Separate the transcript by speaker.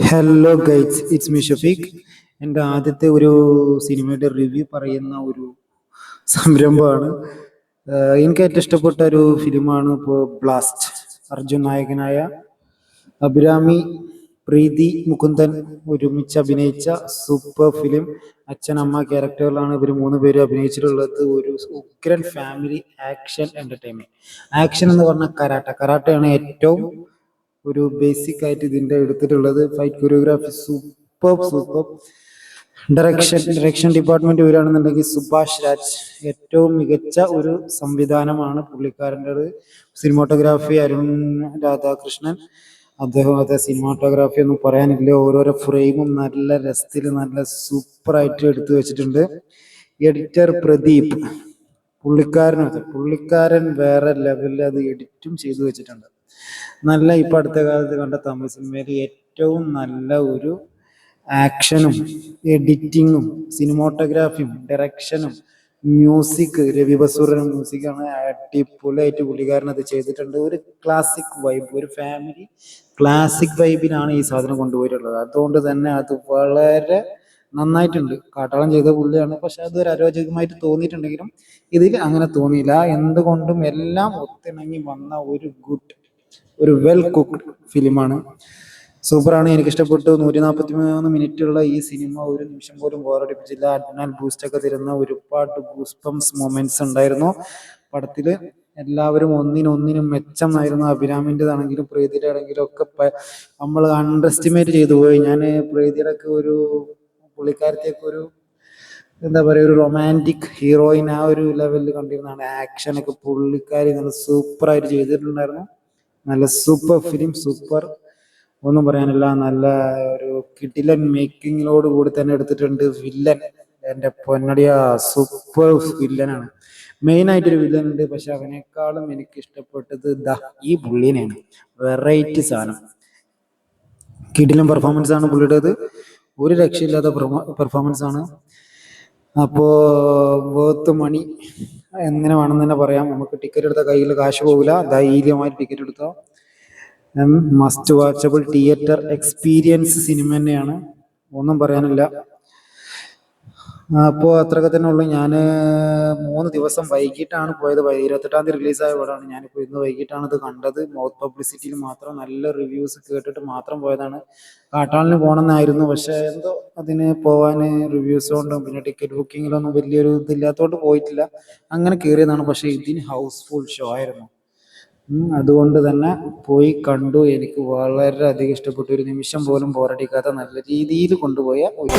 Speaker 1: Hello guys, it's me Shafeeq. എൻ്റെ ആദ്യത്തെ ഒരു സിനിമയുടെ റിവ്യൂ പറയുന്ന ഒരു സംരംഭമാണ്. എനിക്ക് ഏറ്റവും ഇഷ്ടപ്പെട്ട ഒരു ഫിലിമാണ് ഇപ്പോൾ ബ്ലാസ്റ്റ്. അർജുൻ നായകനായ അഭിരാമി, പ്രീതി മുകുന്ദൻ ഒരുമിച്ച് അഭിനയിച്ച സൂപ്പർ ഫിലിം. അച്ഛൻ അമ്മ ക്യാരക്ടറിലാണ് ഇവർ മൂന്ന് പേരും അഭിനയിച്ചിട്ടുള്ളത്. ഒരു ഉഗ്രൻ ഫാമിലി ആക്ഷൻ എൻ്റർടൈൻമെൻറ്റ്. ആക്ഷൻ എന്ന് പറഞ്ഞാൽ കരാട്ടയാണ് ഏറ്റവും ഒരു ബേസിക് ആയിട്ട് ഇതിൻ്റെ എടുത്തിട്ടുള്ളത്. Fight choreography super. Direction department വരികയാണെന്നുണ്ടെങ്കിൽ സുഭാഷ് രാജ് ഏറ്റവും മികച്ച ഒരു സംവിധാനമാണ് പുള്ളിക്കാരൻ്റെത്. സിനിമാറ്റോഗ്രാഫി അരുൺ രാധാകൃഷ്ണൻ, അദ്ദേഹത്തെ സിനിമാറ്റോഗ്രാഫി ഒന്നും പറയാനില്ല. ഓരോരോ ഫ്രെയിമും നല്ല രസത്തിൽ നല്ല സൂപ്പറായിട്ട് എടുത്തു വെച്ചിട്ടുണ്ട്. എഡിറ്റർ പ്രദീപ്, പുള്ളിക്കാരൻ വേറെ ലെവലിൽ അത് എഡിറ്റും ചെയ്തു വെച്ചിട്ടുണ്ട്. നല്ല ഇപ്പം അടുത്ത കാലത്ത് കണ്ട തമിഴ് സിനിമയിൽ ഏറ്റവും നല്ല ഒരു ആക്ഷനും എഡിറ്റിങ്ങും സിനിമോട്ടോഗ്രാഫിയും ഡയറക്ഷനും മ്യൂസിക്, രവി ബസൂറിന്റെ മ്യൂസിക്കാണ് അടിപൊളിയായിട്ട് പുള്ളിക്കാരൻ അത് ചെയ്തിട്ടുണ്ട്. ഒരു ക്ലാസിക് വൈബ്, ഒരു ഫാമിലി ക്ലാസിക് വൈബിനാണ് ഈ സാധനം കൊണ്ടുപോയിട്ടുള്ളത്. അതുകൊണ്ട് തന്നെ അത് വളരെ നന്നായിട്ടുണ്ട്. കാട്ടാളം ചെയ്ത പുള്ളിയാണ്, പക്ഷെ അതൊരു അരോചകമായിട്ട് തോന്നിയിട്ടുണ്ടെങ്കിലും ഇതിൽ അങ്ങനെ തോന്നിയില്ല. എന്തുകൊണ്ടും എല്ലാം ഒത്തിണങ്ങി വന്ന ഒരു വെൽ കുക്ക്ഡ് ഫിലിമാണ്. സൂപ്പറാണ്, എനിക്ക് ഇഷ്ടപ്പെട്ടു. 143 മിനിറ്റുള്ള ഈ സിനിമ ഒരു നിമിഷം പോലും ബോറടിപ്പിച്ചില്ല. അഡ്രിനൽ ബൂസ്റ്റൊക്കെ തരുന്ന ഒരുപാട് ഗൂസ്പംസ് മൊമെന്റ്സ് ഉണ്ടായിരുന്നു പടത്തില്. എല്ലാവരും ഒന്നിനൊന്നിനും മെച്ചമായിരുന്നു. അഭിരാമിൻ്റെതാണെങ്കിലും പ്രീതിയുടെ ആണെങ്കിലും ഒക്കെ നമ്മൾ അണ്ടർ എസ്റ്റിമേറ്റ് ചെയ്തു പോയി. ഞാൻ പ്രീതിയുടെ ഒക്കെ ഒരു പുള്ളിക്കാരത്തേക്ക് ഒരു എന്താ പറയുക, ഒരു റൊമാൻറ്റിക് ഹീറോയിൻ ആ ഒരു ലെവലിൽ കണ്ടിരുന്നതാണ്. ആക്ഷനൊക്കെ പുള്ളിക്കാരി നല്ല സൂപ്പറായിട്ട് ചെയ്തിട്ടുണ്ടായിരുന്നു. നല്ല സൂപ്പർ ഫിലിം, സൂപ്പർ, ഒന്നും പറയാനില്ല. നല്ല ഒരു കിടിലൻ മേക്കിങ്ങിനോട് കൂടി തന്നെ എടുത്തിട്ടുണ്ട്. വില്ലൻ എൻ്റെ പൊന്നടിയ സൂപ്പർ വില്ലനാണ്. മെയിനായിട്ടൊരു വില്ലൻ ഉണ്ട്, പക്ഷെ അവനേക്കാളും എനിക്ക് ഇഷ്ടപ്പെട്ടത് ഈ പുള്ളിനെയാണ്. വെറൈറ്റി സാധനം, കിടിലൻ പെർഫോമൻസ് ആണ് പുള്ളിയുടേത്. ഒരു രക്ഷയില്ലാത്ത പെർഫോമൻസ് ആണ്. അപ്പോൾ വേർത്ത് മണി എങ്ങനെ വേണമെന്ന് തന്നെ പറയാം. നമുക്ക് ടിക്കറ്റ് എടുത്ത കയ്യിൽ കാശ് പോകില്ല, ധൈര്യമായിട്ട് ടിക്കറ്റ് എടുത്താൽ must watchable theatre experience cinema തന്നെയാണ്, ഒന്നും പറയാനില്ല. അപ്പോൾ അത്രയൊക്കെ തന്നെ ഉള്ളൂ. ഞാൻ 3 ദിവസം വൈകിട്ടാണ് പോയത്. 28-ാം തീയതി റിലീസായ പടമാണ്. ഞാനിപ്പോൾ ഇന്ന് വൈകിട്ടാണ് ഇത് കണ്ടത്. മൗത്ത് പബ്ലിസിറ്റിയിൽ മാത്രം നല്ല റിവ്യൂസ് കേട്ടിട്ട് മാത്രം പോയതാണ്. കാട്ടാളിന് പോകണമെന്നായിരുന്നു, പക്ഷേ എന്തോ അതിന് പോകാൻ റിവ്യൂസ് കൊണ്ടും പിന്നെ ടിക്കറ്റ് ബുക്കിങ്ങിലൊന്നും വലിയൊരു ഇതില്ലാത്തതുകൊണ്ട് പോയിട്ടില്ല. അങ്ങനെ കയറിയതാണ്. പക്ഷേ ഇതിന് ഹൗസ്ഫുൾ ഷോ ആയിരുന്നു. അതുകൊണ്ട് തന്നെ പോയി കണ്ടു. എനിക്ക് വളരെയധികം ഇഷ്ടപ്പെട്ടു. ഒരു നിമിഷം പോലും ബോറടിക്കാത്ത നല്ല രീതിയിൽ കൊണ്ടുപോയ ഒരു